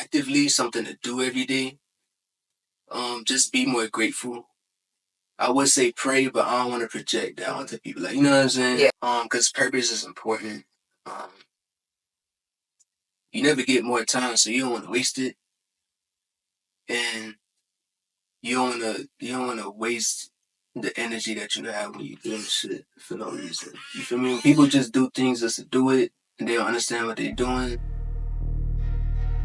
actively something to do every day. Just be more grateful. I would say pray, but I don't want to project that onto people. Like, you know what I'm saying? Yeah. Because purpose is important. You never get more time, so you don't want to waste it, and you don't wanna waste the energy that you have when you doing shit for no reason. You feel me? When people just do things just to do it, and they don't understand what they're doing.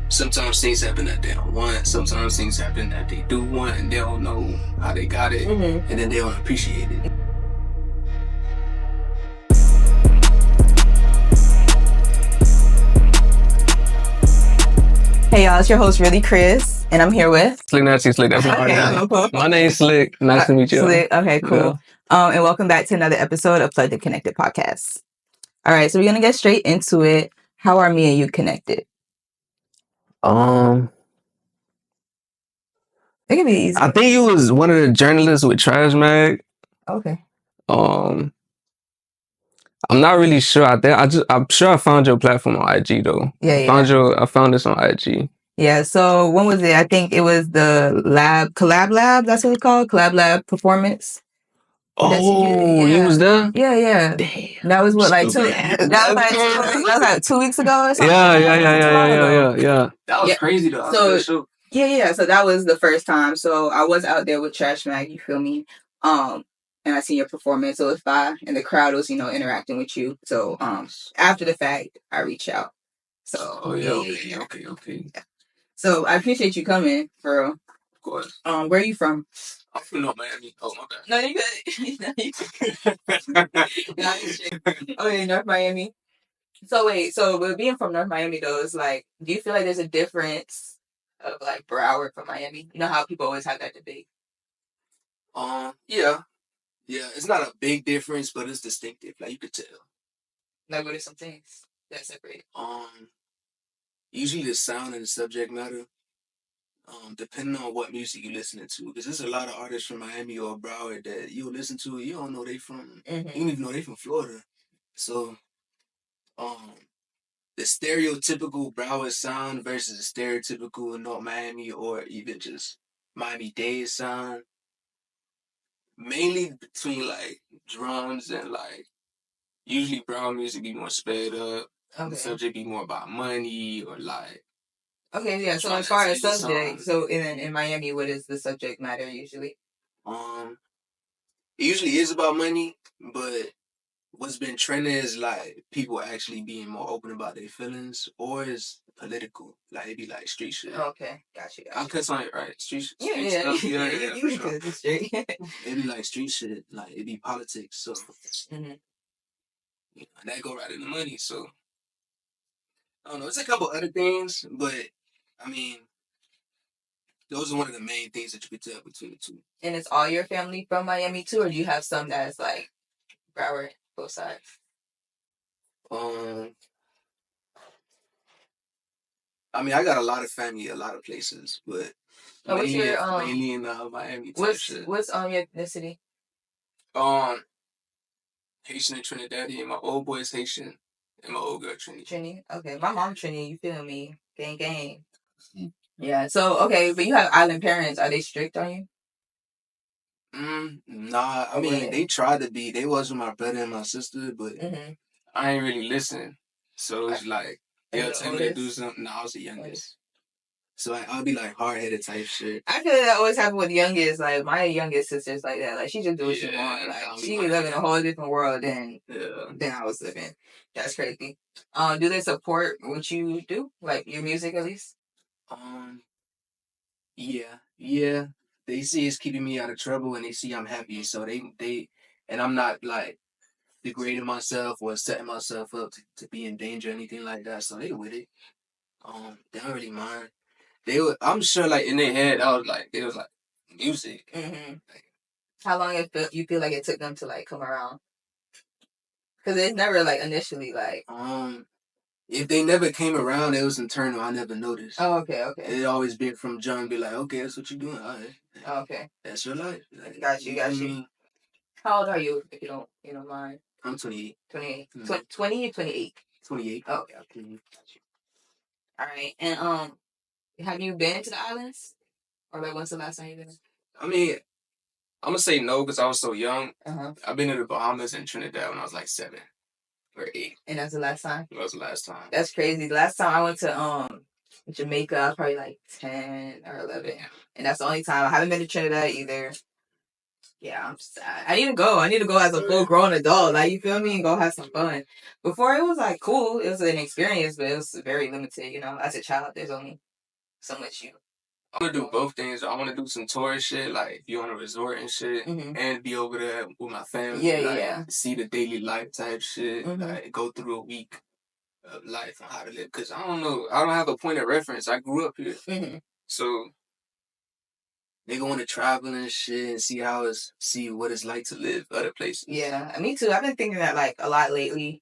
Sometimes things happen that they don't want. Sometimes things happen that they do want, and they don't know how they got it, and then they don't appreciate it. Hey y'all, it's your host Really.Kris, and I'm here with SlickNastySlick. That's my My name's Slick. Nice to meet you. Slick. Okay, cool. Yeah. And welcome back to another episode of Plugged and Connected podcast. All right, so we're gonna get straight into it. How are me and you connected? It can be easy. I think you was one of the journalists with Trash Mag. Okay. I'm not really sure. I'm sure I found your platform on IG though. I found this on IG. Yeah, so when was it? I think it was the Collab Lab, that's what it's called? Collab Lab Performance. Oh, you was there? Yeah. Damn. That was what, like 2 weeks ago or something? Yeah. That was crazy though. So that was the first time. So I was out there with Trash Mag, you feel me? And I seen your performance. So if and the crowd was, interacting with you. So after the fact, I reached out. So Okay. Yeah. So I appreciate you coming, for real. Of course. Where are you from? I'm from North Miami. Oh, my bad. No, you good. Okay, North Miami. So wait, with being from North Miami though, it's like, do you feel like there's a difference of like Broward from Miami? You know how people always have that debate? Yeah. It's not a big difference, but it's distinctive. Like, you could tell. Like, what are some things that separate? Usually the sound and the subject matter. Depending on what music you're listening to, because there's a lot of artists from Miami or Broward that you'll listen to, you don't know they from, you don't even know they from Florida. So, the stereotypical Broward sound versus the stereotypical North Miami or even just Miami-Dade sound, mainly between like drums and like, usually Broward music be more sped up. Okay. The subject be more about money or like. Okay, yeah. So as far as subject, so in Miami, what is the subject matter usually? It usually is about money, but what's been trending is like people actually being more open about their feelings, or is political. Like, it be like street shit. Okay, got you. I'll cut on it right. Street stuff. Yeah. You sure. Straight. It be like street shit. Like, it be politics. So that go right in the money. So I don't know. It's a couple other things, but I mean, those are one of the main things that you could tell between the two. And it's all your family from Miami too, or do you have some that's like Broward, both sides? I mean, I got a lot of family, a lot of places, but mainly in Miami. What's your ethnicity? Haitian and Trinidadian. My old boy is Haitian, and my old girl Trini. Trini, okay. My mom Trini. You feel me? Gang. Yeah. So okay, but you have island parents. Are they strict on you? Nah. I mean, they tried to be. They was with my brother and my sister, but I ain't really listen. So it's like they'll tell me to do something. Nah, I was the youngest. So I'll be like hard-headed type shit. I feel like that always happens with youngest. Like, my youngest sister's like that. Like, she just do what she want. Like, she live in a whole different world than I was living. That's crazy. Do they support what you do? Like, your music, at least? Yeah. They see it's keeping me out of trouble, and they see I'm happy. So they and I'm not like degrading myself or setting myself up to be in danger or anything like that. So they with it. They don't really mind. I'm sure, like, in their head, it was like music. Like, how long you feel like it took them to like come around? Because it's never like initially like. If they never came around, it was internal. I never noticed. Oh, okay. It always been from John. Be like, okay, that's what you doing. All right. Oh, okay. That's your life. Like, got you. How old are you? If you don't mind. I'm 28. 28. 20 or 28? 28. Oh, okay. Got you. All right, and Have you been to the islands? Or like when's the last time you've been? I mean, I'm gonna say no because I was so young. I've been to the Bahamas and Trinidad when I was like 7 or 8. And that's the last time? That was the last time. That's crazy. The last time I went to Jamaica, I was probably like 10 or 11. And that's the only time. I haven't been to Trinidad either. Yeah, I'm sad. I need to go. I need to go as a full grown adult. Like, you feel me? And go have some fun. Before, it was like cool. It was an experience, but it was very limited. You know, as a child, there's only so much you. I want to do both things. I want to do some tourist shit, like be on a resort and shit, and be over there with my family. Yeah, see the daily life type shit. Like go through a week of life on how to live. Cause I don't know. I don't have a point of reference. I grew up here, so they want to travel and shit and see what it's like to live other places. Yeah, me too. I've been thinking that like a lot lately.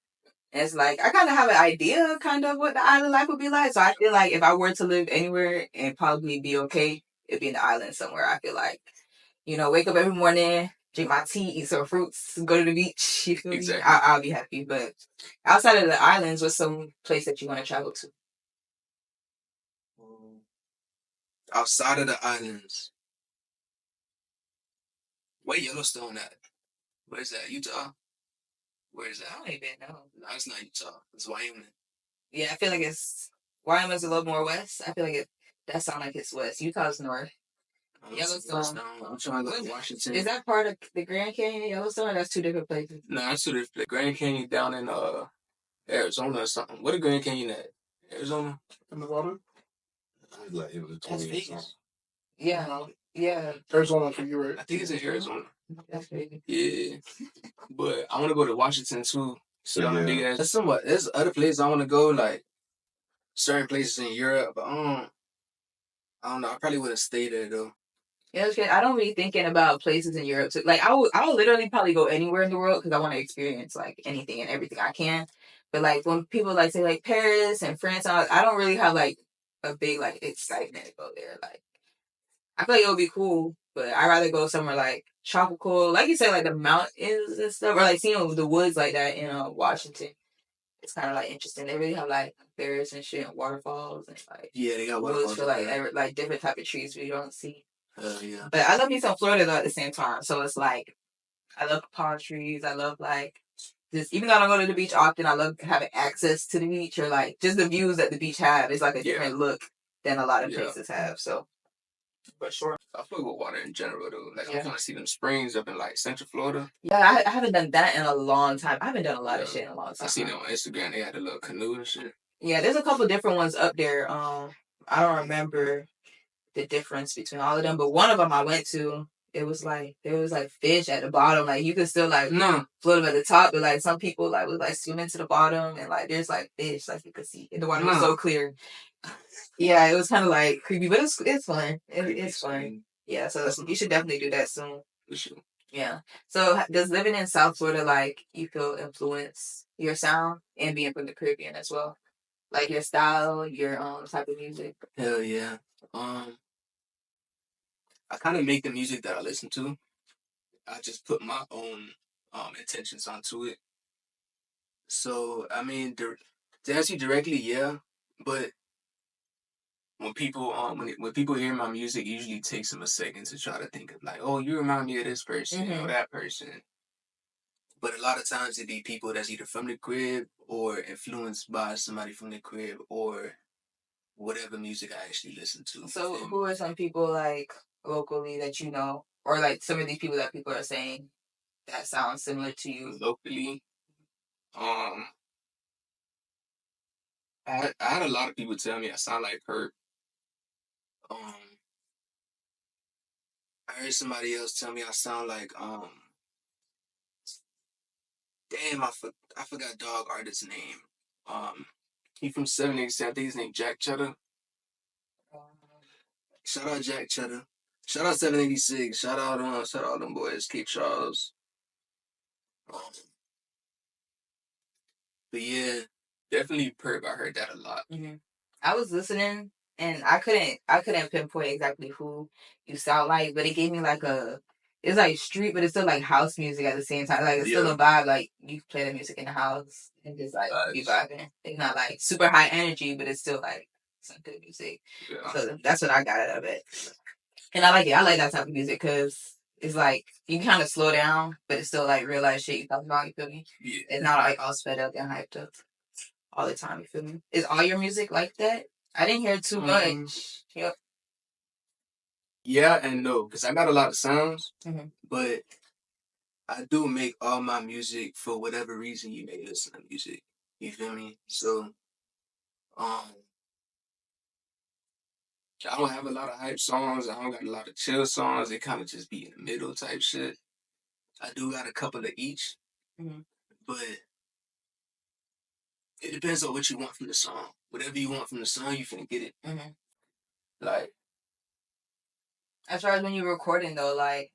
And it's like I kind of have an idea kind of what the island life would be like. So I feel like if I were to live anywhere and probably be okay, it'd be in the island somewhere. I feel like, you know, wake up every morning, drink my tea, eat some fruits, go to the beach. You feel me? I'll be happy. But outside of the islands, what's some place that you want to travel to? Outside of the islands. Where Yellowstone at? Where's that? Utah? Where is that? I don't even know. No, it's not Utah. It's Wyoming. Yeah, I feel like Wyoming's a little more west. I feel like that sounds like it's west. Utah's north. Yellowstone. I'm trying to go to Washington. Is that part of the Grand Canyon and Yellowstone, or that's two different places? No, that's two different places. Grand Canyon down in Arizona or something. What is Grand Canyon at? Arizona? In the water? Like it was 20 Vegas. Yeah. Arizona, for you, right? I think it's in Arizona. That's crazy. Yeah. But I want to go to Washington too. So big ass. There's other places I want to go, like certain places in Europe, but I don't know. I probably wouldn't stay there though. Yeah, I don't really thinking about places in Europe. Like I would literally probably go anywhere in the world because I want to experience like anything and everything I can. But like when people like say like Paris and France, I don't really have like a big like excitement to go there. Like I feel like it would be cool, but I'd rather go somewhere like tropical, like you said, like the mountains and stuff, or like seeing the woods like that in Washington. It's kind of like interesting. They really have like bears and shit and waterfalls and like they got waterfalls for like different type of trees we don't see. Yeah. But I love me some Florida though at the same time. So it's like I love palm trees. I love like just even though I don't go to the beach often, I love having access to the beach or like just the views that the beach have. It's like a different look than a lot of places have. So for sure. I fuck with water in general though. Like I want to see them springs up in like Central Florida. Yeah, I haven't done that in a long time. I haven't done a lot of shit in a long time. I seen it on Instagram. They had a little canoe and shit. Yeah, there's a couple different ones up there. I don't remember the difference between all of them, but one of them I went to, it was like there was like fish at the bottom. Like you could still like float them at the top, but like some people like would like swim into the bottom and like there's like fish like you could see. And the water was so clear. Yeah, it was kind of like creepy, but it's fun. It's fun. Yeah, so you should definitely do that soon. For sure. Yeah. So does living in South Florida like you feel influence your sound and being from the Caribbean as well? Like your style, your type of music? Hell yeah. I kind of make the music that I listen to. I just put my own intentions onto it. So I mean, to answer you directly, yeah. But when people when people hear my music, it usually takes them a second to try to think of like, oh, you remind me of this person or that person. But a lot of times it be people that's either from the crib or influenced by somebody from the crib or whatever music I actually listen to. So who are some people like locally that you know, or like some of these people that people are saying that sound similar to you? Locally, I had a lot of people tell me I sound like Herb. I heard somebody else tell me I sound like damn, I forgot dog artist's name. He from 787. I think his name Jack Cheddar. Shout out Jack Cheddar. Shout out 786. Shout out all them boys. Kate Charles. But yeah, definitely Perp. I heard that a lot. I was listening and I couldn't pinpoint exactly who you sound like, but it gave me like it's like street, but it's still like house music at the same time. Like it's still a vibe. Like you play the music in the house and just like be vibing. It's not like super high energy, but it's still like some good music. Yeah. So that's what I got out of it. And I like it. I like that type of music because it's like you kind of slow down, but it's still like real life shit you talking about. You feel me? Yeah. It's not like all sped up and hyped up all the time. You feel me? Is all your music like that? I didn't hear too much. Yep. Yeah and no, because I got a lot of sounds, but I do make all my music for whatever reason you may listen to music. You feel me? So, I don't have a lot of hype songs. I don't got a lot of chill songs. They kind of just be in the middle type shit. I do got a couple of each, but it depends on what you want from the song. Whatever you want from the song, you finna get it. Like, as far as when you're recording though, like,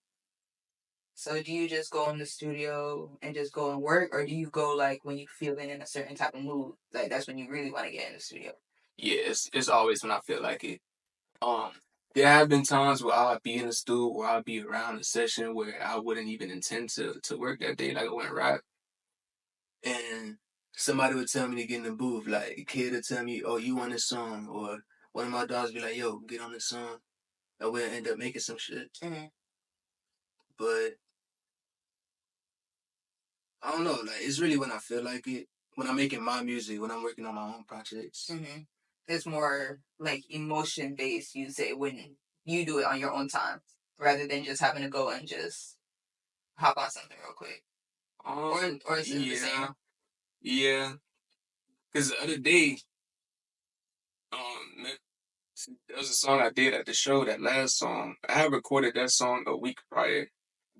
so do you just go in the studio and just go and work, or do you go like when you feeling in a certain type of mood? Like that's when you really want to get in the studio. Yeah, it's always when I feel like it. There have been times where I'll be in the studio or I'll be around a session where I wouldn't even intend to work that day, like I wouldn't rap. And somebody would tell me to get in the booth, like a kid would tell me, "Oh, you on this song?" Or one of my dogs be like, "Yo, get on this song." And we'll end up making some shit. But I don't know, like it's really when I feel like it. When I'm making my music, when I'm working on my own projects. It's more like emotion based, you say, when you do it on your own time, rather than just having to go and just hop on something real quick. Or is it the same? Yeah. Because the other day, there was a song I did at the show, that last song. I had recorded that song a week prior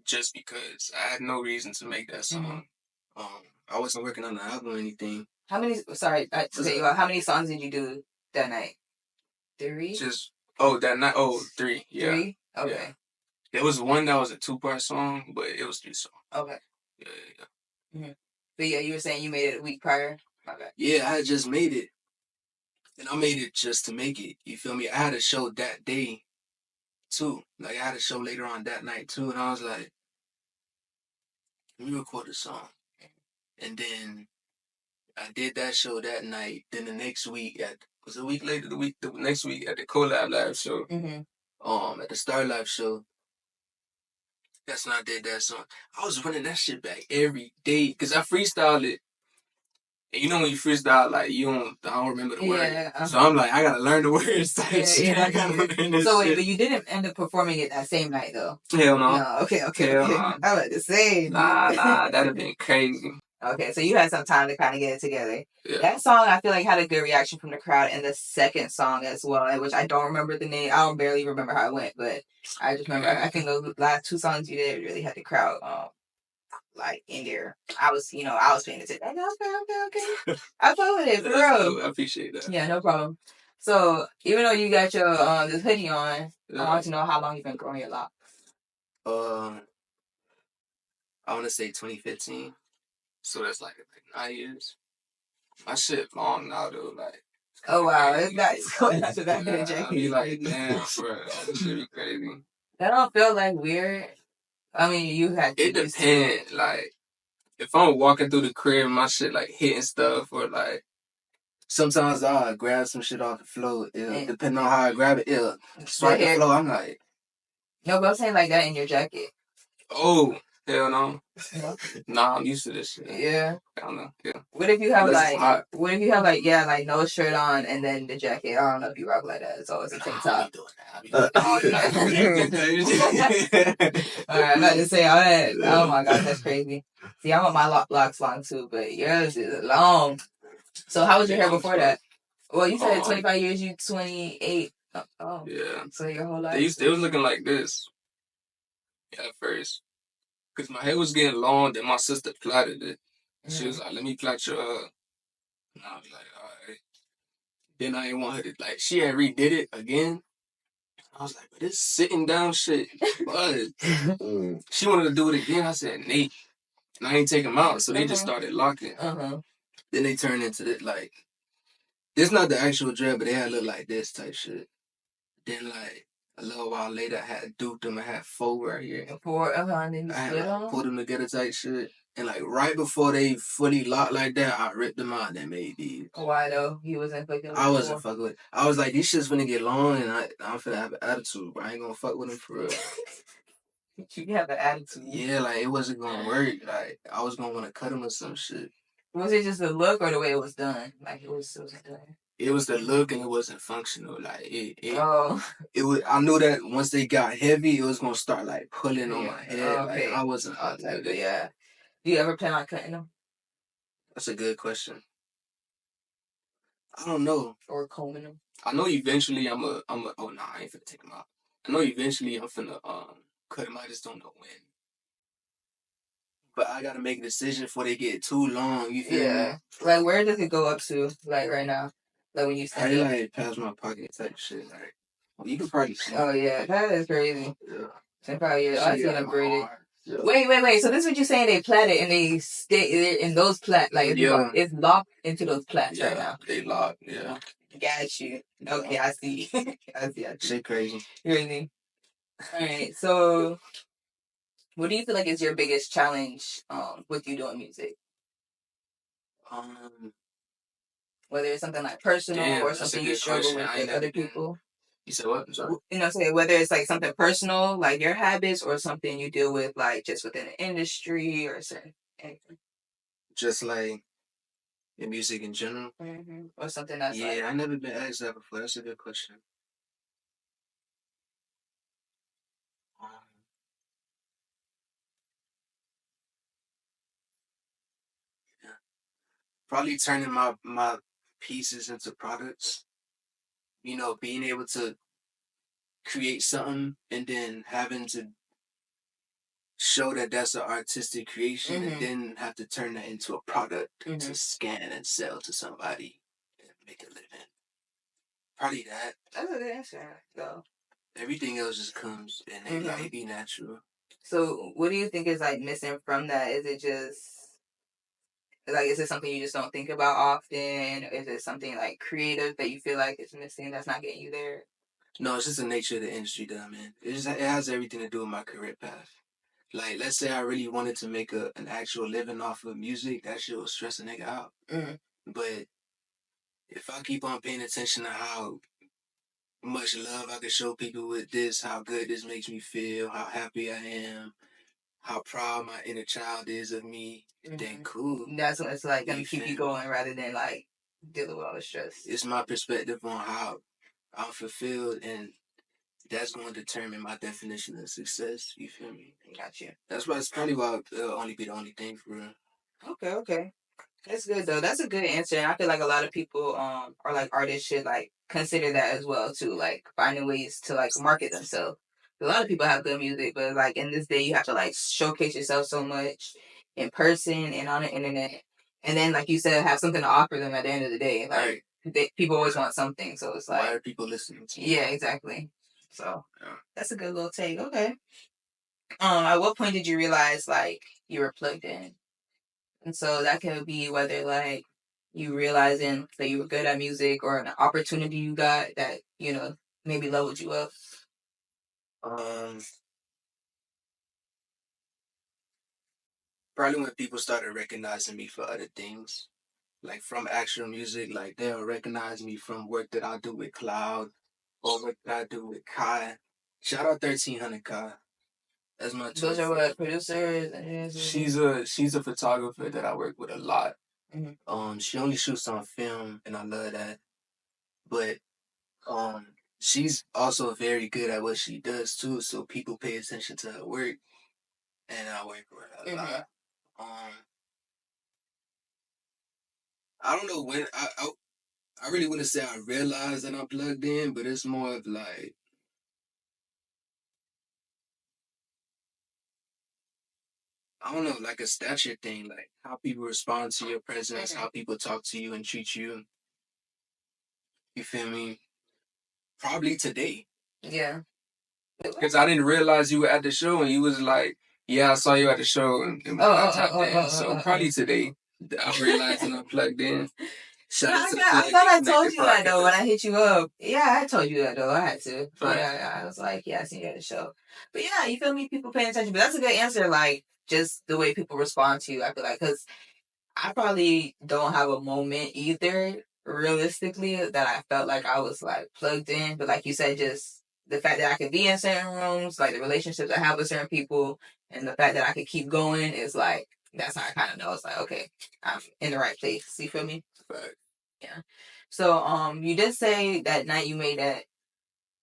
just because I had no reason to make that song. I wasn't working on the album or anything. How many songs did you do that night? 3? That night, 3, yeah. 3? Okay. Yeah. There was one that was a 2-part song, but it was 3 songs. Okay. Yeah. But yeah, you were saying you made it a week prior? Okay. Yeah, I had just made it. And I made it just to make it. You feel me? I had a show that day, too. Like, I had a show later on that night, too. And I was like, let me record a song. And then I did that show that night. Then the next week, was a week later, the next week at the Collab live show, at the Star Live show, that's when I did that song. I was running that shit back every day because I freestyled it. And you know when you freestyle, like I don't remember the word. So I'm like, I gotta learn the words. I gotta learn this shit. But you didn't end up performing it that same night though. Hell no. No, okay. Hell no. I was about to say. Nah, that'd have been crazy. Okay, so you had some time to kind of get it together. Yeah. That song, I feel like, had a good reaction from the crowd, and the second song as well, which I don't remember the name. I don't barely remember how it went, but I just remember, I think the last 2 songs you did really had the crowd, like, in there. I was paying attention. Like, okay. I feel with it, for real. I appreciate that. Yeah, no problem. So, even though you got your, this hoodie on, I want to know how long you've been growing your locks. I want to say 2015. So that's like 9 years. My shit long now though, like. Oh wow, it's nice going out the back of the jacket. I be like, damn, bro, that shit be crazy. That don't feel like weird. I mean, you had to. It depends. Like, if I'm walking through the crib, my shit like hitting stuff, or like sometimes I'll grab some shit off the floor. Depending on how I grab it, it'll swipe the floor. I'm like, no, but I'm saying like that in your jacket. Oh. Hell no. Nah, I'm used to this shit. Yeah. I don't know. Yeah. What if you have like no shirt on and then the jacket? I don't know if you rock like that. It's always a tank top. Alright, I'm not to say all that. Oh my gosh, that's crazy. See, I want my locks long too, but yours is long. So how was your hair before that? Well, you said 25 years, you 28. Oh. Yeah. So your whole life. They was looking like this. Yeah, at first. Because my hair was getting long, then my sister plaited it. She was like, let me plait your hair. And I was like, alright. Then I didn't want her to, like, she had redid it again. I was like, but this sitting down shit, but she wanted to do it again. I said, Nate. And I ain't take them out, so they just started locking. Then they turned into this, like, this not the actual dread, but they had look like this type shit. Then, like, a little while later, I had duped them. I had 4 right here. 4, and then you split them? Put them together type shit. And like right before they fully locked like that, I ripped them out and made these. Why though? You wasn't fucking with I them wasn't more? fucking with. I was like, these shit's finna get long, and I'm finna have an attitude, but I ain't gonna fuck with them for real. You have an attitude. Yeah, like it wasn't gonna work. Like I was gonna want to cut them or some shit. Was it just the look or the way it was done? Like it was done. It was the look, and it wasn't functional. Like Oh. it was. I knew that once they got heavy, it was gonna start like pulling on my head. Okay. Like I wasn't. Yeah. Do you ever plan on cutting them? That's a good question. I don't know. Or combing them? I know eventually I'm a. Oh nah, I ain't finna take them out. I know eventually I'm finna cut them. I just don't know when. But I gotta make a decision before they get too long. You feel me? Like where does it go up to? Like right now, like when you stand I up? like past my pocket type shit. Like you can probably see. Oh yeah, that is crazy. Yeah. 25 years. I see them braided. Yeah. Wait. So this is what you're saying? They plait it and they stay in those plaits. Like it's locked into those plaits right now. They locked. Yeah. Got you. Okay, I see. I see. Shit crazy. Crazy. All right. So, what do you feel like is your biggest challenge with you doing music? Whether it's something like personal or something you struggle with other people. You said what? I'm sorry. Say whether it's like something personal, like your habits, or something you deal with, like just within the industry or certain anything. Just like in music in general, or something that's I never been asked that before. That's a good question. Probably turning my pieces into products. You know, being able to create something and then having to show that that's an artistic creation and then have to turn that into a product to scan and sell to somebody and make a living. Probably that. That's a good answer, though. Everything else just comes and it be natural. So what do you think is like missing from that? Is it just like, is it something you just don't think about often? Is it something like creative that you feel like is missing that's not getting you there? No, it's just the nature of the industry that I'm in. It has everything to do with my career path. Like, let's say I really wanted to make an actual living off of music, that shit will stress a nigga out. But if I keep on paying attention to how much love I can show people with this, how good this makes me feel, how happy I am, how proud my inner child is of me, then cool. That's what it's like gonna keep you going rather than like dealing with all the stress. It's my perspective on how I'm fulfilled, and that's going to determine my definition of success. You feel me? Gotcha. That's why it's probably why it'll only be the only thing for real. Okay. That's good though. That's a good answer, and I feel like a lot of people or like artists should like consider that as well too, like finding ways to like market themselves. A lot of people have good music, but like in this day, you have to like showcase yourself so much in person and on the internet, and then like you said, have something to offer them at the end of the day. Like people always want something, so it's like why are people listening to you? Yeah, exactly. So that's a good little take. Okay. At what point did you realize like you were plugged in? And so that could be whether like you realizing that you were good at music or an opportunity you got that, maybe leveled you up. Probably when people started recognizing me for other things. Like from actual music, like they'll recognize me from work that I do with Cloud or work that I do with Kai. Shout out 1300 Kai. That's my Those are what producers and she's a photographer that I work with a lot. She only shoots on film and I love that. But she's also very good at what she does too, so people pay attention to her work and I work with her a lot. I don't know when I really wouldn't say I realized that I'm plugged in, but it's more of like I don't know, like a stature thing, like how people respond to your presence, how people talk to you and treat you. You feel me? Probably today. Yeah. Because I didn't realize you were at the show and you was like, yeah, I saw you at the show and I tapped in. So probably today I realized that I'm plugged in. I thought I told you that though when I hit you up. Yeah, I told you that though. I had to. Right. Yeah, I was like, yeah, I seen you at the show. But yeah, you feel me? People paying attention. But that's a good answer. Like, just the way people respond to you. I feel like because I probably don't have a moment either, realistically, that I felt like I was like plugged in. But like you said, just the fact that I could be in certain rooms, like the relationships I have with certain people, and the fact that I could keep going is like that's how I kind of know it's like okay, I'm in the right place. You feel me? Right. Yeah. So you did say that night you made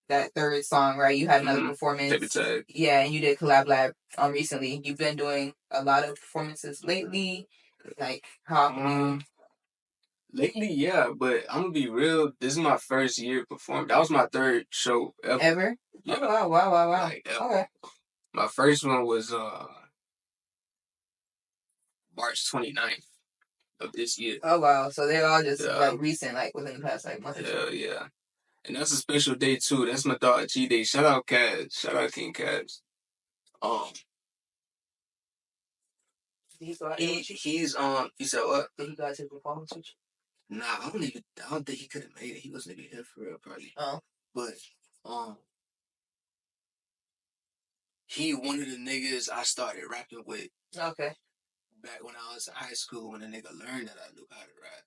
that third song, right? You had another performance. Yeah, and you did Collab Lab recently. You've been doing a lot of performances lately. Like how often lately, yeah, but I'm gonna be real. This is my first year performing. That was my third show ever. Yeah. Oh, wow. Like, okay. My first one was March 29th of this year. Oh wow. So they're all just like recent, like within the past like month or two. Hell yeah. And that's a special day too. That's my dog G Day. Shout out Kaz. Shout out King Kaz. He's you said what? Did he go to performance with you? Nah, I don't think he could have made it. He wasn't even here for real, probably. Oh. But he one of the niggas I started rapping with. Okay. Back when I was in high school, when a nigga learned that I knew how to rap.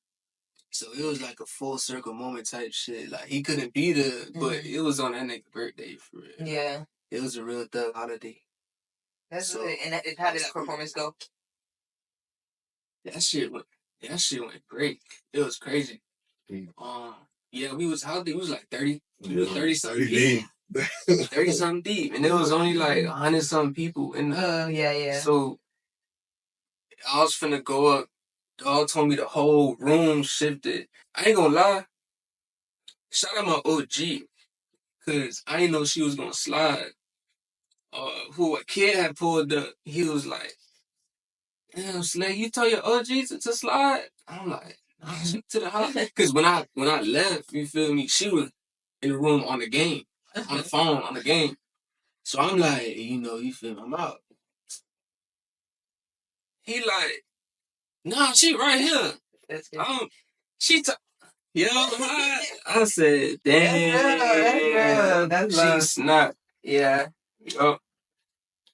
So it was like a full circle moment type shit. Like he couldn't be there, but it was on that nigga's birthday for real. Yeah. It was a real thug holiday. That's so, and how did that performance go? That shit went great. It was crazy. Yeah, we was how deep? We was like 30. We was 30 something deep. 30 something deep. And there was only like 100 something people in yeah. So I was finna go up. Dog told me the whole room shifted. I ain't gonna lie. Shout out my OG. Cause I didn't know she was gonna slide. Who a kid had pulled up, he was like, damn, Slay, you told your OG to slide? I'm like, nah, she to the house. Cause when I left, you feel me, she was in the room on the game, on the phone, on the game. So I'm like, you feel me, I'm out. He like, nah, she right here. That's good. Yo, I said, damn, that's she love. snapped. Yeah. Yo.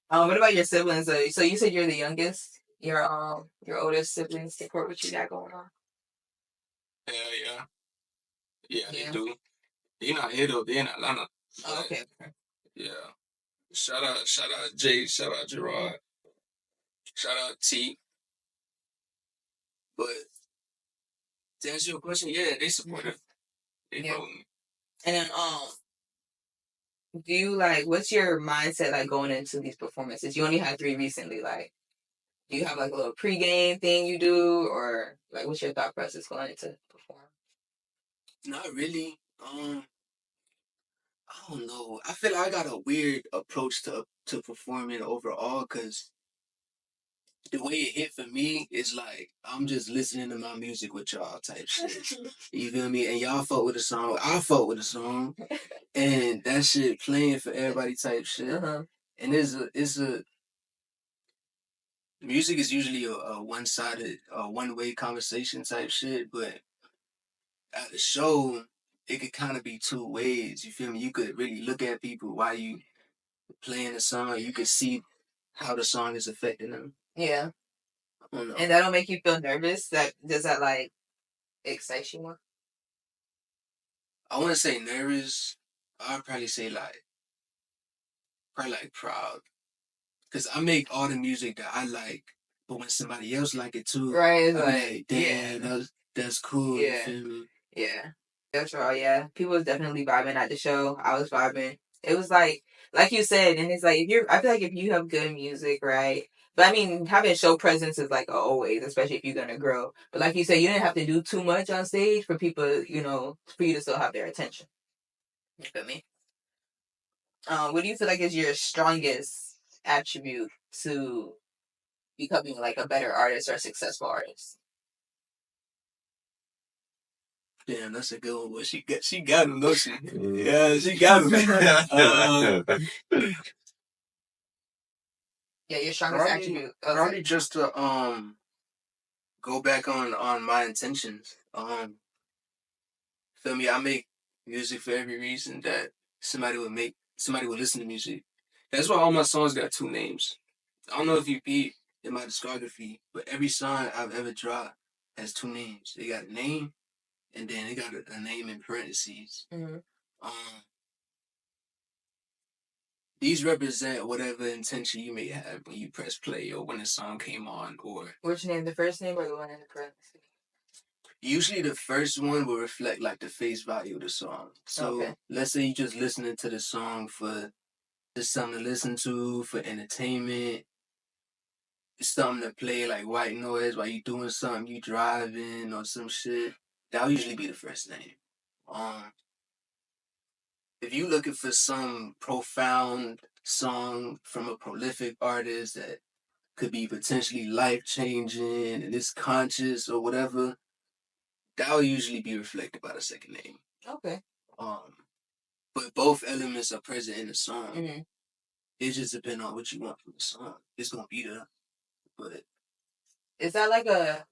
What about your siblings? So you said you're the youngest. Your oldest siblings support what you got going on. Hell yeah. Yeah, they do. They not here though. They in Atlanta. Oh, okay. Yeah. Shout out Jay. Shout out Gerard. Shout out T. But to answer your question, yeah, they support it. They vote me. And then do you what's your mindset like going into these performances? You only had 3 recently. Like, do you have like a little pregame thing you do, or like what's your thought process going into perform? Not really. I don't know. I feel like I got a weird approach to performing overall because the way it hit for me is like I'm just listening to my music with y'all type shit. You feel me? And y'all fuck with a song. I fuck with a song. And that shit playing for everybody type shit. And it's a music is usually a one-sided, one-way conversation type shit, but at the show, it could kind of be 2 ways. You feel me? You could really look at people while you playing the song. You could see how the song is affecting them. Yeah. And that'll make you feel nervous? Does that like excite you more? I want to say nervous. I'd probably say proud. Because I make all the music that I like, but when somebody else like it too, right? I'm like, damn, yeah. that's cool. Yeah. You feel me? Yeah. That's right, yeah. People was definitely vibing at the show. I was vibing. It was like you said, and it's like I feel like if you have good music, right? But I mean, having show presence is like always, especially if you're gonna grow. But like you said, you didn't have to do too much on stage for people, for you to still have their attention. You feel me? What do you feel like is your strongest attribute to becoming like a better artist or a successful artist? Damn, that's a good one. But she got him, don't she? Yeah, she got him. Yeah, your strongest attribute. Probably just to go back on my intentions. Feel me? I make music for every reason that somebody would listen to music. That's why all my songs got 2 names. I don't know if you peep in my discography, but every song I've ever dropped has two names. They got a name, and then they got a name in parentheses. Mm-hmm. These represent whatever intention you may have when you press play or when the song came on, or which name, the first name or the one in the parentheses? Usually the first one will reflect like the face value of the song. So let's say you just listening to the song for just something to listen to, for entertainment. It's something to play like white noise while you doing something, you driving or some shit. That'll usually be the first name. If you looking for some profound song from a prolific artist that could be potentially life changing and it's conscious or whatever, that'll usually be reflected by the second name. Okay. But both elements are present in the song. Mm-hmm. It just depends on what you want from the song. It's gonna be there. But is that like a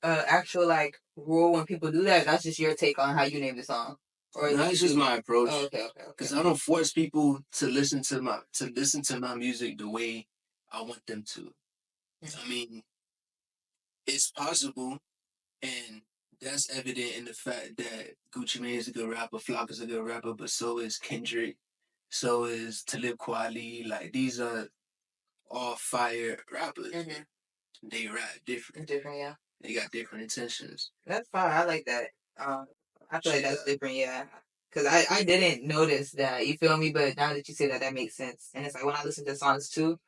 actual like rule when people do that? That's just your take on how you name the song, or that's just my approach. Oh, okay. Because I don't force people to listen to my music the way I want them to. Mm-hmm. I mean, it's possible, and that's evident in the fact that Gucci Mane is a good rapper, Flock is a good rapper, but so is Kendrick, so is Talib Kweli. Like, these are all fire rappers. Mm-hmm. They rap different. Yeah. They got different intentions. That's fine. I like that. I feel like that's different, yeah. Because I didn't notice that, you feel me? But now that you say that, that makes sense. And it's like when I listen to songs too,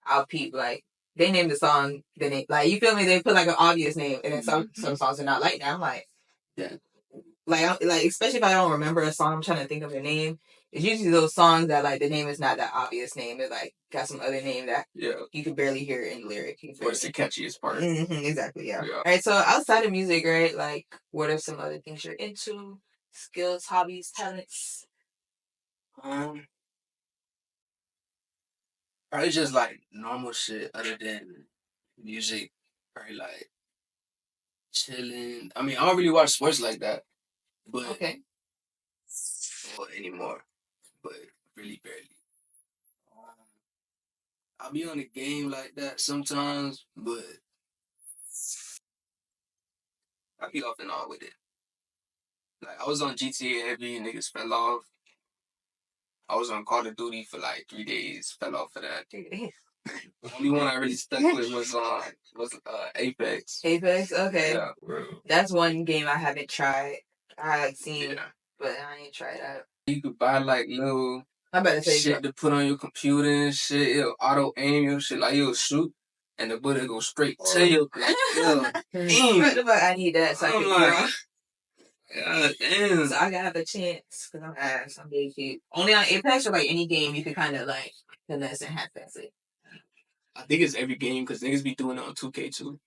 I'll peep, like, they name the song, then they, like, you feel me? They put like an obvious name, and then some songs are not like that. I'm like, yeah. Like, especially if I don't remember a song, I'm trying to think of the name. It's usually those songs that, like, the name is not that obvious name. It's, like, got some other name that you can barely hear in the lyric. Or it's the catchiest part. Mm-hmm, exactly, yeah. All right, so outside of music, right, like, what are some other things you're into? Skills, hobbies, talents? Probably just, like, normal shit other than music. Probably, like, chilling. I mean, I don't really watch sports like that. But okay. Or anymore. But really barely. I'll be on the game like that sometimes, but I be off and on with it. Like, I was on GTA heavy, niggas fell off. I was on Call of Duty for like 3 days, fell off for that. 3 days. The only one I really stuck with was Apex. Apex, okay. Yeah, bro. That's one game I haven't tried. I had seen, but I ain't tried that. You could buy like little say shit to put on your computer and shit. It'll auto aim your shit, like you'll shoot and the bullet go straight to you. Like, I need that so I can like, God damn. So I gotta have a chance because I'm ass. I'm big cute. Only on Apex or like any game you can kind of like finesse and have fancy. I think it's every game because niggas be doing it on 2K too.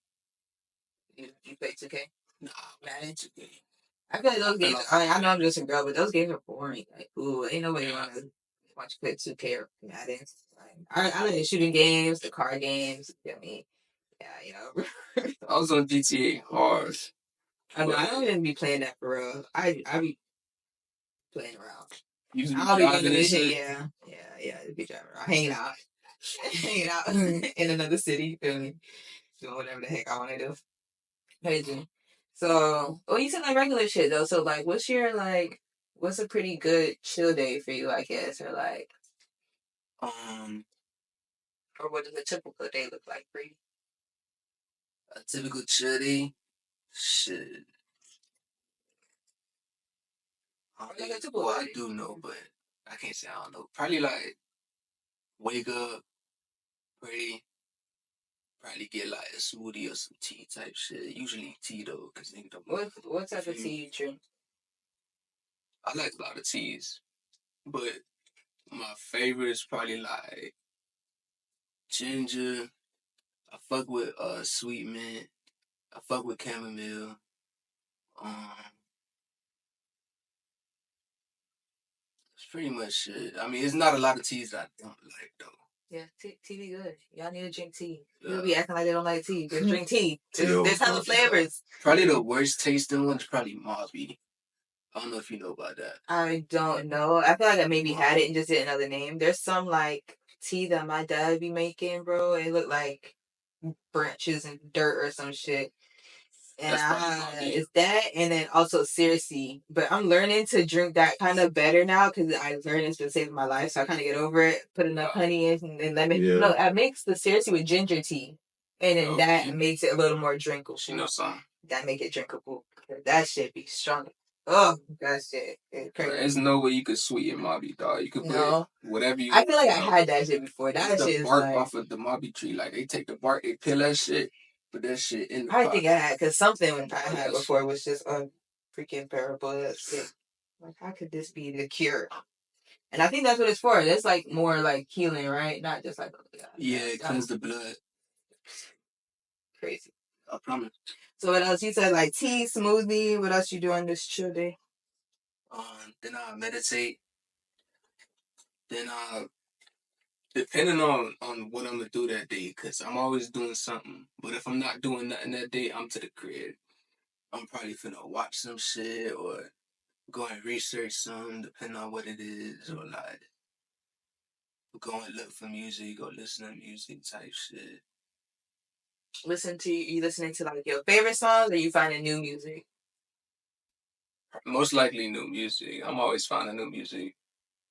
You play 2K? Nah, man, 2K. I feel like those games. I know I'm just a girl, but those games are boring. Like, ooh, ain't nobody want to watch you play 2K or Madden. Like, I like the shooting games, the car games. You know what I mean? Yeah, you know. I was on GTA hard. I don't even be playing that for real. I be playing around. I'll be driving this shit. Yeah. Be driving around, hanging out in another city. Feel me? Doing whatever the heck I want to do. Crazy. So, well, you said like regular shit though. So, like, what's a pretty good chill day for you? I guess, or like, or what does a typical day look like for you? A typical chill day, shit. I do know, but I can't say I don't know. Probably like wake up, pray, probably get like a smoothie or some tea type shit. Usually tea though, cause nigga don't. What type of tea you drink? I like a lot of teas, but my favorite is probably like ginger. I fuck with sweet mint. I fuck with chamomile. It's pretty much it. I mean, it's not a lot of teas that I don't like though. Yeah, tea be good. Y'all need to drink tea. People be acting like they don't like tea. Just drink tea. There's hella flavors. Probably the worst tasting one is probably Mauby. I don't know if you know about that. I don't know. I feel like I maybe had it and just didn't know the name. There's some like tea that my dad be making, bro. It looked like branches and dirt or some shit. And it's that, and then also seriously. But I'm learning to drink that kind of better now because I learned it's been saving my life. So I kind of get over it. Put enough honey in and lemon. Yeah. No, I mix the seriously with ginger tea, and then that makes it a little more drinkable. She knows something. That make it drinkable. That shit be strong. Oh, that shit. There's no way you could sweeten Mobby, dog. You could put whatever you. I feel like I had that shit before. That shit is bark like off of the Mobby tree. Like they take the bark, they peel that shit, put that shit in the I pot. think I had, because something I had before was just freaking bearable. That shit. Like, how could this be the cure? And I think that's what it's for. That's like more like healing, right? Not just like it cleans the blood. Crazy. I promise. So what else? You said like tea, smoothie. What else you do on this chill day? Then I meditate. Then depending on what I'm gonna do that day, cause I'm always doing something. But if I'm not doing nothing that day, I'm to the crib. I'm probably finna watch some shit or go and research some, depending on what it is, or like go and look for music or listen to music type shit. You listening to like your favorite songs, or you finding new music? Most likely new music. I'm always finding new music.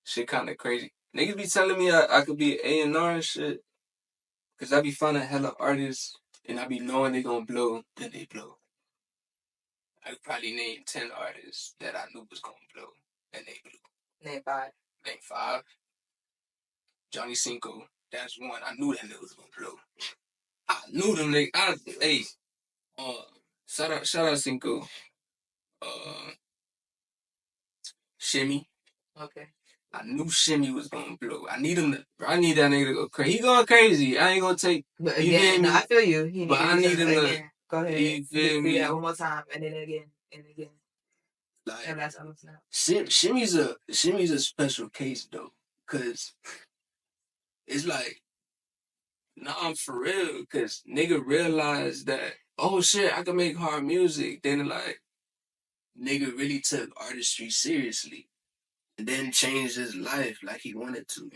Shit kind of crazy. Niggas be telling me I could be A&R and shit. Cause I be finding hella artists and I be knowing they gonna blow, then they blow. I could probably name 10 artists that I knew was gonna blow, and they blew. Name 5. Name 5. Johnny Cinco. That's one. I knew that nigga was gonna blow. I knew them niggas. Shout out Cinco. Shimmy. Okay. I knew Shimmy was gonna blow. I need that nigga to go crazy. He going crazy. I ain't gonna take. But again, I feel you. But I need him to. Go ahead. You feel me? Do that one more time, and then again, and again. Like, and that's almost now. Shimmy's a special case though, cause it's like, nah, I'm for real, cause nigga realized that, oh shit, I can make hard music. Then like, nigga really took artistry seriously, and then changed his life like he wanted to.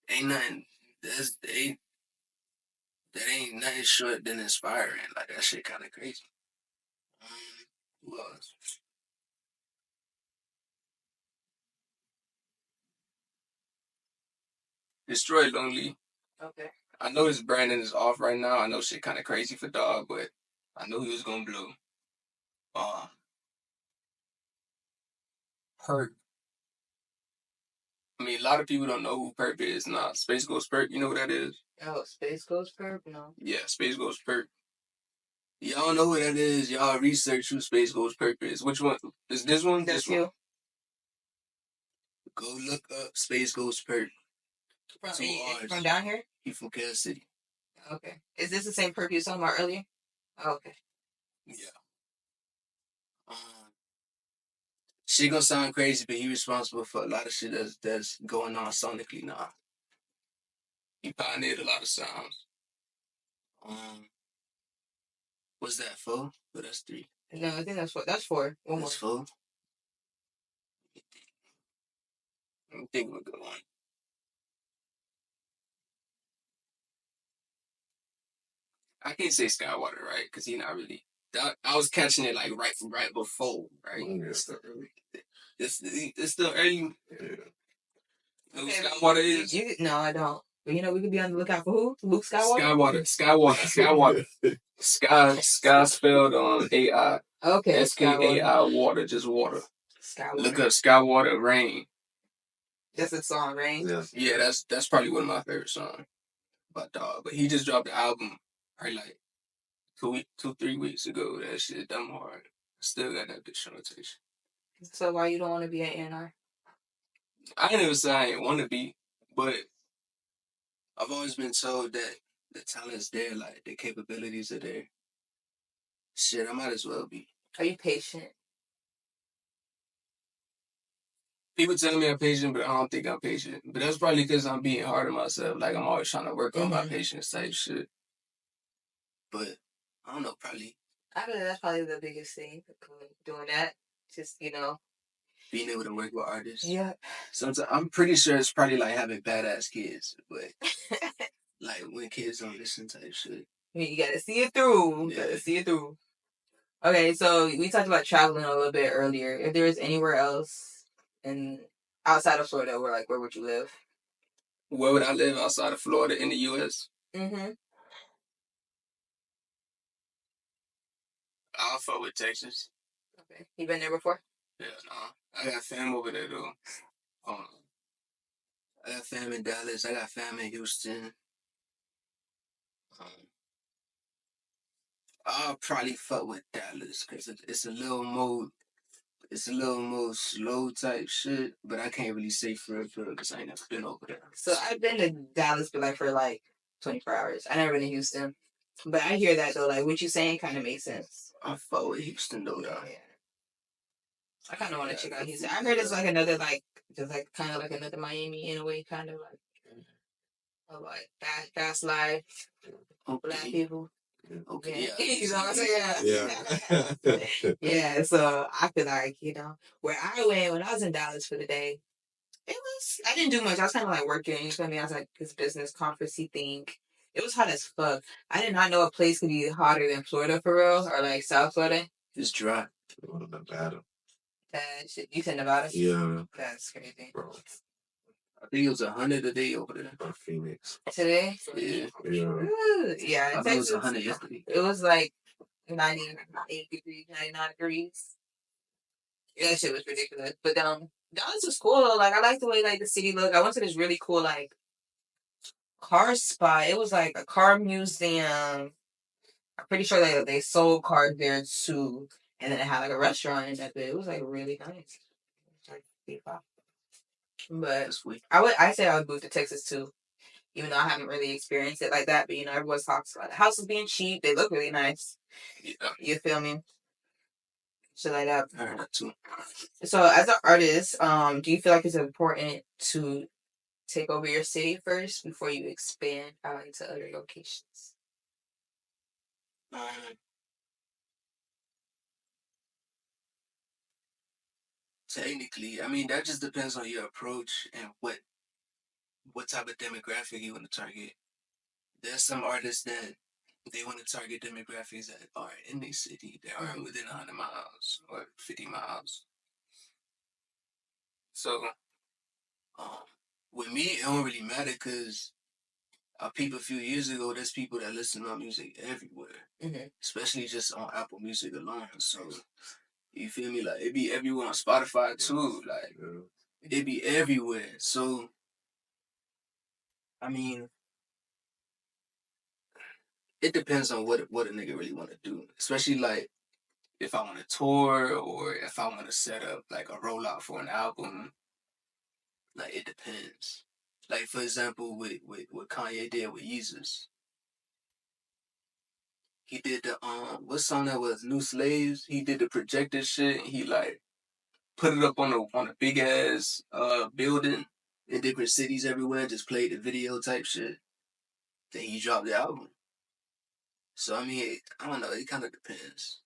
Ain't nothing. That ain't nothing short than inspiring. Like that shit kind of crazy. Who else? Destroy Lonely. Okay. I know his branding is off right now. I know shit kind of crazy for Dog, but I knew he was gonna blow. Perk. I mean, a lot of people don't know who Perk is. Nah, Space Ghost Perk. You know who that is? Oh, Space Ghost Perk? No. Yeah, Space Ghost Perk. Y'all know who that is. Y'all research who Space Ghost Perk is. Which one? Is this one? That's this you. One. Go look up Space Ghost Perk. From down here? He from Kansas City. Okay. Is this the same Perk you were talking about earlier? Oh, okay. Yeah. Shit gonna sound crazy, but he responsible for a lot of shit that's going on sonically now. He pioneered a lot of sounds. What's that, 4? But that's 3. No, I think that's 4. That's 4. One that's more. 4. Let me think of a good one. I can't say Skywater, right? Because he not really. I was catching it like right before, right? It's still early. It's still early. Yeah. You know who Skywater is? No, I don't. But we could be on the lookout for who? Luke Skywalker? Skywwater. Sky spelled on AI. Okay. SKAI water, just water. Skywwater. Look up Skywater Rain. That's a song, Rain? Yeah, that's probably one of my favorite songs by Dog. But he just dropped the album probably like 3 weeks ago. That shit dumb hard. Still got that bitch on rotation. So why you don't want to be an A&R? I ain't never say I ain't want to be, but I've always been told that the talent's there, like the capabilities are there. Shit, I might as well be. Are you patient? People tell me I'm patient, but I don't think I'm patient. But that's probably because I'm being hard on myself. Like, I'm always trying to work on my patience type shit. But, I don't know, probably. I feel that's probably the biggest thing, doing that. Just, being able to work with artists. Yeah. Sometimes I'm pretty sure it's probably like having badass kids, but like when kids don't listen type shit. You gotta see it through. Yeah. Gotta see it through. Okay, so we talked about traveling a little bit earlier. If there was anywhere else outside of Florida, where would you live? Where would I live outside of Florida in the U.S.? Mm-hmm. I'll fuck with Texas. Okay. You been there before? Yeah, no. I got fam over there, though. I got fam in Dallas. I got fam in Houston. I'll probably fuck with Dallas because it's a little more slow type shit, but I can't really say for real because I ain't never been over there. So I've been to Dallas, but for 24 hours. I never been to Houston, but I hear that though. Like what you saying kind of makes sense. I fuck with Houston though. Yeah. I kind of want to check out Houston. I heard it's like another just kind of like another Miami in a way, kind of like fast life, black people. Okay, yeah. You know what I'm saying? Yeah. Yeah, so I feel like, where I went when I was in Dallas for the day, I didn't do much. I was kind of like working, you feel me? I was like this business conferencey thing. It was hot as fuck. I did not know a place could be hotter than Florida for real, or like South Florida. It's dry. Nevada. Shit, you said Nevada? Yeah. That's crazy. Bro. I think it was 100 a day over there. Phoenix. Today? Yeah. Yeah. I thought it was 100 yesterday. It was like 98 degrees, 99 degrees. Yeah, that shit was ridiculous. But Dallas was cool though. Like I like the way the city looked. I went to this really cool car spot. It was like a car museum. I'm pretty sure they sold cars there too. And then it had a restaurant in that bit. It was really nice. But I say I would move to Texas too. Even though I haven't really experienced it like that. But everyone talks about the houses being cheap. They look really nice. Yeah. You feel me? Shit like that. I heard that too. So as an artist, do you feel like it's important to take over your city first before you expand out into other locations? Technically, I mean that just depends on your approach and what type of demographic you want to target. There's some artists that they want to target demographics that are in the city that are within 100 miles or 50 miles. So, with me, it don't really matter because people a few years ago, there's people that listen to my music everywhere, especially just on Apple Music alone. So, you feel me? Like, it be everywhere on Spotify too. Like, it be everywhere. So, I mean, it depends on what a nigga really want to do. Especially, like, if I want to tour or if I want to set up, like, a rollout for an album. Like, it depends. Like, for example, with what Kanye did with Yeezus. He did the, what song that was? New Slaves? He did the projector shit. He, like, put it up on a big-ass building in different cities everywhere and just played the video type shit. Then he dropped the album. So, I mean, I don't know. It kind of depends.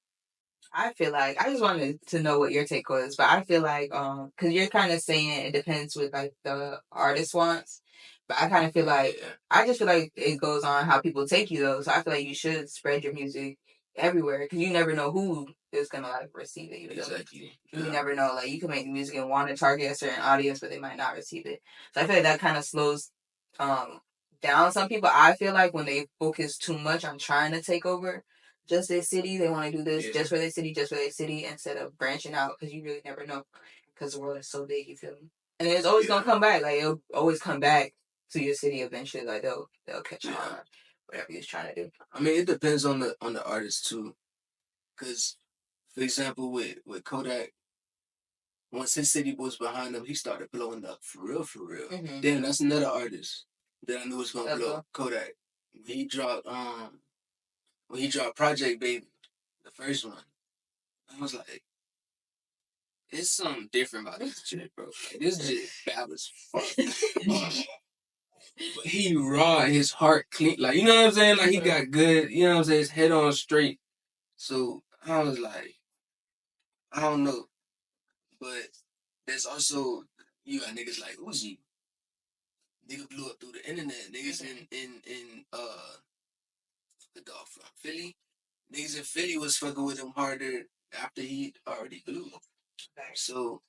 I feel like I just wanted to know what your take was, but I feel like because you're kind of saying it depends what the artist wants, but I kind of feel like I just feel like it goes on how people take you though. So I feel like you should spread your music everywhere because you never know who is gonna receive it. Exactly. You never know. Like you can make music and want to target a certain audience, but they might not receive it. So I feel like that kind of slows down some people. I feel like when they focus too much on trying to take over just their city, they want to do this just for their city, instead of branching out because you really never know because the world is so big. You feel me? And it's always gonna come back. Like it'll always come back to your city eventually. Like they'll catch on whatever you're trying to do. I mean, it depends on the artist too. Cause, for example, with Kodak, once his city was behind him, he started blowing up for real. Damn, that's another artist that I knew was gonna blow. Kodak. He dropped Project Baby, the first one. I was like, it's something different about this shit, bro. Like, this shit bad as fuck. But he raw, his heart clean. Like, you know what I'm saying? Like, he got good, you know what I'm saying? His head on straight. So, I was like, I don't know. But there's also you got niggas like Uzi. Nigga blew up through the internet. Niggas in the dog from Philly. Niggas in Philly was fucking with him harder after he already blew. So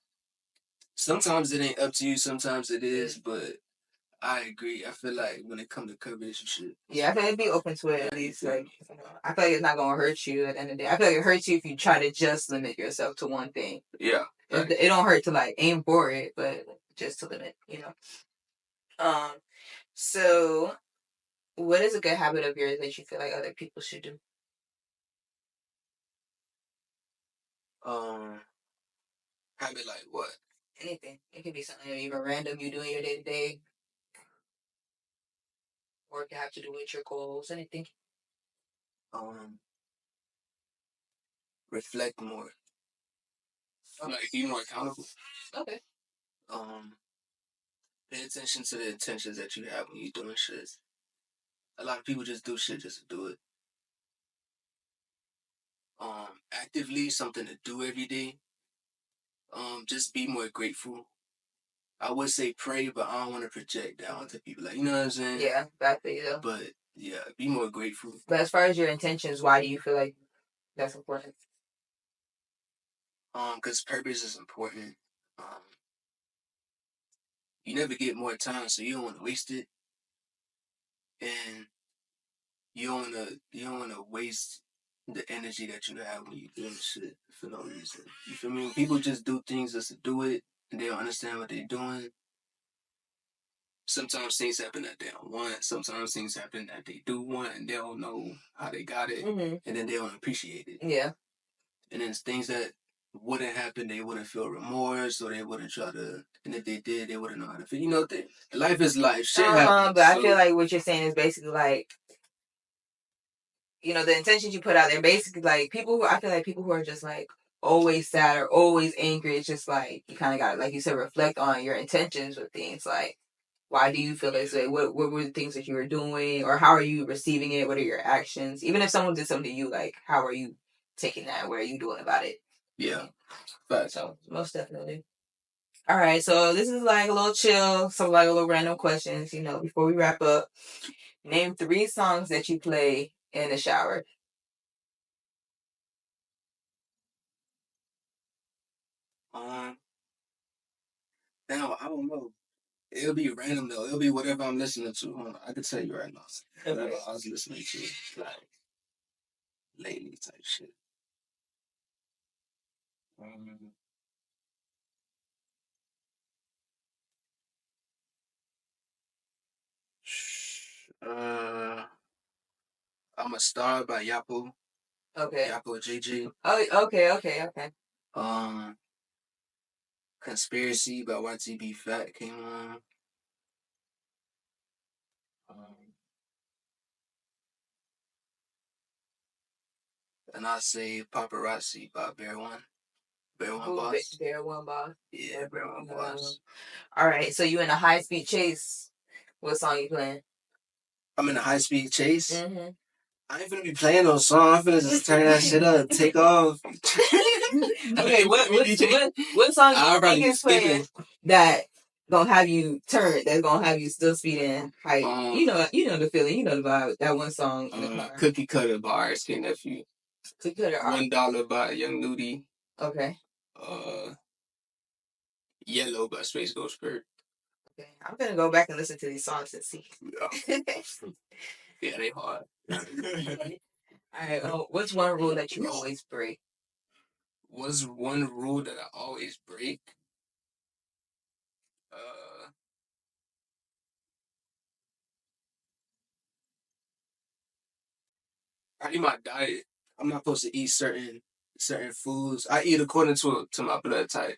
sometimes it ain't up to you, sometimes it is, but I agree. I feel like when it comes to coverage, you should. Yeah, I feel like be open to it at least. Like, I feel like it's not gonna hurt you at the end of the day. I feel like it hurts you if you try to just limit yourself to one thing. Yeah, it don't hurt to like aim for it, but just to limit, you know. So what is a good habit of yours that you feel like other people should do? Habit like what? Anything. It could be something even random you do in your day to day, or it could have to do with your goals. Anything. Reflect more. Like be more accountable. Okay. Pay attention to the intentions that you have when you're doing shit. A lot of people just do shit just to do it. Actively something to do every day. Just be more grateful. I would say pray, but I don't want to project that onto people. Like, you know what I'm saying? Yeah, that for you though. But yeah, be more grateful. But as far as your intentions, why do you feel like that's important? Because purpose is important. You never get more time, so you don't want to waste it, and you don't wanna waste the energy that you have when you doing shit for no reason. You feel me? When people just do things just to do it, and they don't understand what they're doing. Sometimes things happen that they don't want. Sometimes things happen that they do want, and they don't know how they got it, and then they don't appreciate it. Yeah. And then things that wouldn't happen, they wouldn't feel remorse, or they wouldn't try to. And if they did, they wouldn't know how to feel. You know, life is life. Shit happens. But I feel like what you're saying is basically like, you know, the intentions you put out there, basically like people who I feel like people who are just like always sad or always angry. It's just like you kind of got, like you said, reflect on your intentions with things. Like, why do you feel this way? What were the things that you were doing, or how are you receiving it? What are your actions? Even if someone did something to you, like how are you taking that? What are you doing about it? Yeah, but so most definitely. All right, so this is like a little chill, some like a little random questions. You know, before we wrap up, name 3 songs that you play in the shower. Now I don't know. It'll be random though. It'll be whatever I'm listening to. Hold on, I can tell you right now. Whatever I was listening to, like lately type shit. I'm a Star by Yapo. Okay. Yapo JJ. Oh, okay. Conspiracy by YTB Fat came on. And I say Paparazzi by Bear One. Bear One Boss. Bear One Boss. Yeah, Bear One Boss. All right, so you in a high speed chase. What song you playing? I'm in a high speed chase. I ain't finna be playing no song. I'm finna just turn that shit up, take off. Okay, what song you think is playing that gonna have you turn? That's gonna have you still speeding height. You know the feeling. You know the vibe. That one song in the car. Cookie Cutter by RSK Nephew. Cookie Cutter. $1 by Young Nudie. Okay. Yellow by Space Ghost Bird. Okay, I'm gonna go back and listen to these songs and see. Yeah, yeah, they hard. All right. What's one rule that you always break? What's one rule that I always break? Probably my diet. I'm not supposed to eat certain foods. I eat according to my blood type.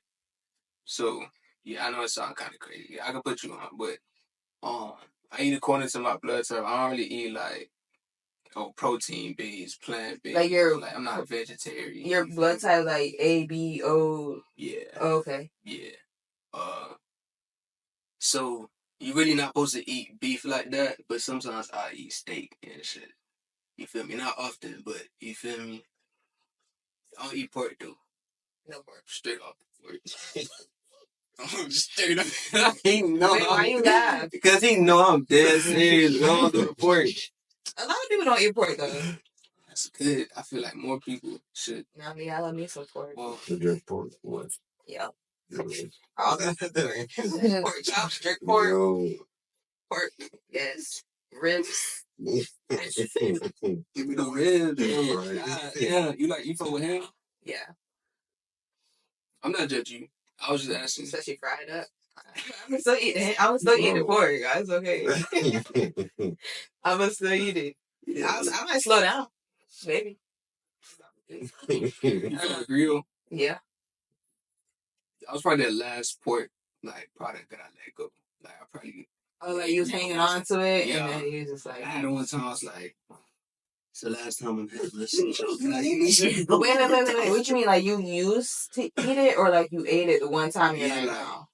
So yeah, I know it sounds kind of crazy. I can put you on, but I eat according to my blood type. I don't really eat like protein based, plant based. Like I'm not a vegetarian. Your blood type like A, B, O. Yeah. Oh, okay. Yeah. So you really not supposed to eat beef like that, but sometimes I eat steak and shit. You feel me? Not often, but you feel me? I don't eat pork though. No pork. Straight off pork. I'm straight up. He know. Wait, why you laugh? Because he know I'm dead serious. I don't do the pork. A lot of people don't eat pork though. That's good. I feel like more people should. I mean, I love me some pork. Well, Jerk pork. What? Yep. Really? All the pork chops, jerk pork, Yo. pork, yes, ribs. give me the ribs. Yeah, you fuck with him? Yeah, I'm not judging you. I was just asking. especially fried up. I'm still eating. I'm still eating pork. It's okay. I'm still eat it. I might slow down, maybe. You fuck with grill? Yeah. I was probably the last pork product that I let go. Like I probably. Oh, like you was hanging on to it, Yeah. and then you just like. I had one time I was like, it's the last time I'm having this. Wait. What you mean? Like you used to eat it, or like you ate it the one time? You're like, no.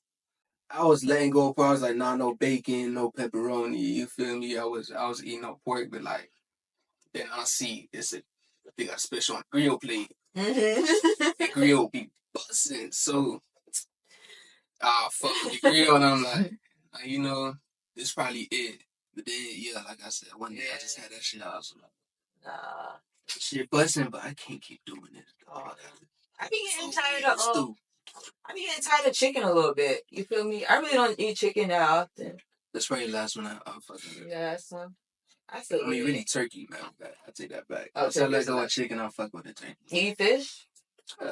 I was letting go of pork. I was like, nah, no bacon, no pepperoni. You feel me? I was eating no pork, but like, then I see they got a special on grill plate. The grill be busting. So, fuck with the grill, and I'm like, you know, this probably it. But then, yeah, like I said, one day I just had that shit. I was like, nah, shit busting, but I can't keep doing this. I be getting tired of I be getting tired of chicken a little bit. You feel me? I really don't eat chicken that often. That's probably the last one I'm fucking with. Yeah, that's one. I mean, really turkey, man. I take that back. Oh, so I let go of chicken, I'll fuck with the turkey. You eat fish?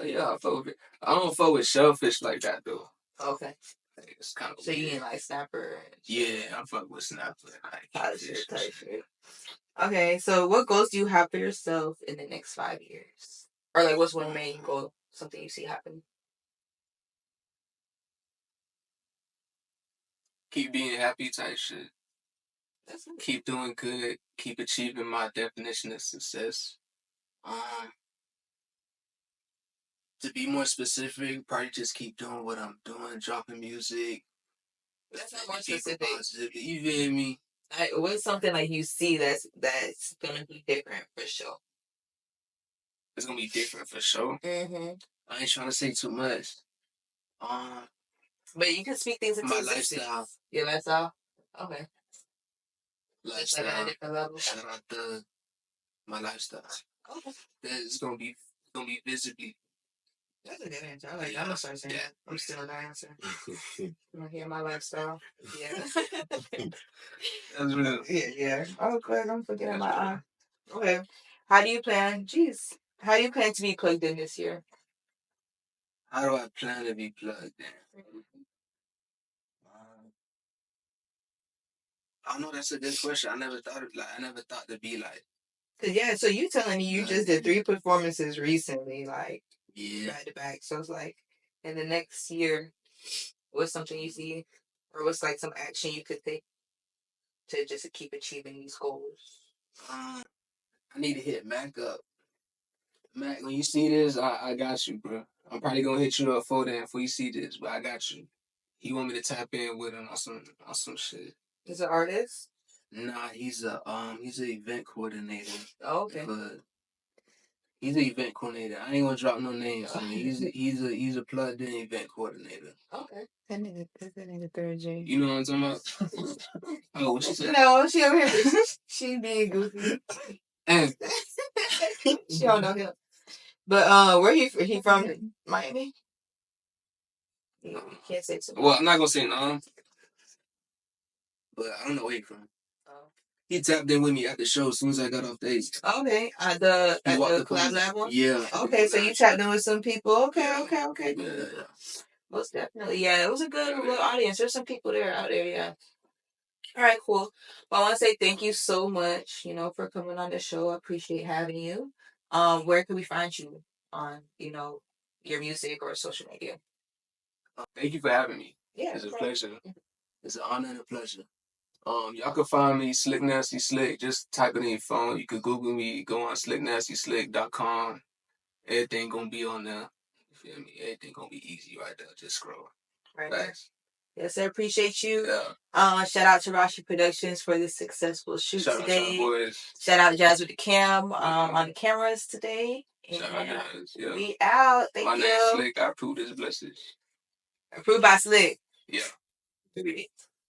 Yeah, I fuck with it. I don't fuck with shellfish like that, though. Okay. It's kind of so you eat like snapper? Yeah, I fuck with snapper. Tight shit. Okay, so what goals do you have for yourself in the next 5 years? Or like what's one main goal? Something you see happen? Keep being happy type shit. Keep doing good. Keep achieving my definition of success. To be more specific, probably just keep doing what I'm doing, dropping music. That's not more specific. You feel me? What's something like you see that's gonna be different for sure? It's gonna be different for sure. Mm-hmm. I ain't trying to say too much. But you can speak things into my existence. lifestyle. Your lifestyle? Okay. Lifestyle. Like at a different level. Shout out to my lifestyle. Okay. It's gonna be visibly. That's a good answer. I like that. I'm gonna start saying that. I'm stealing that answer. I'm gonna hear my lifestyle. Yeah. That's real. Yeah. Oh, good. I'm forgetting my eye. Okay. How do you plan to be plugged in this year? How do I plan to be plugged in? I don't know. That's a good question. I never thought to be like. Cause yeah, so you telling me you just did 3 performances recently, like back to back. So it's like in the next year, what's something you see, or what's like some action you could take to just keep achieving these goals? I need to hit Mac up. Mac, when you see this, I got you, bro. I'm probably gonna hit you up for that before you see this, but I got you. He want me to tap in with him on some shit. He's an artist? Nah, he's an event coordinator. Oh, okay. But he's an event coordinator. I ain't gonna drop no names. I mean, he's a plugged in event coordinator. Okay. That nigga third J. You know what I'm talking about? Oh, what she said? No, she over here. She being goofy. She don't know him. But where he from? Miami? You can't say too much. Well, I'm not gonna say no. But I don't know where he from. He tapped in with me at the show as soon as I got off stage. Okay, at the Collab one? Yeah. Okay, so you tapped in with some people. Okay. Yeah. Most definitely. Yeah, it was a good little audience. There's some people out there, yeah. All right, cool. Well, I want to say thank you so much, for coming on the show. I appreciate having you. Where can we find you on, your music or social media? Thank you for having me. Yeah. It's a pleasure. It's an honor and a pleasure. Y'all can find me SlickNastySlick. Just type it in your phone. You can Google me. Go on SlickNastySlick.com. Everything gonna be on there. You feel me? Everything gonna be easy right there. Just scroll. Right. Thanks. Yes, I appreciate you. Shout out to Rashi Productions for this successful shoot today. Shout out Jazz with the cam on the cameras today. And shout out Jazz. Yeah. We out. Thank you. My name's Slick. I approve this blessings. Approved by Slick. Yeah. 3.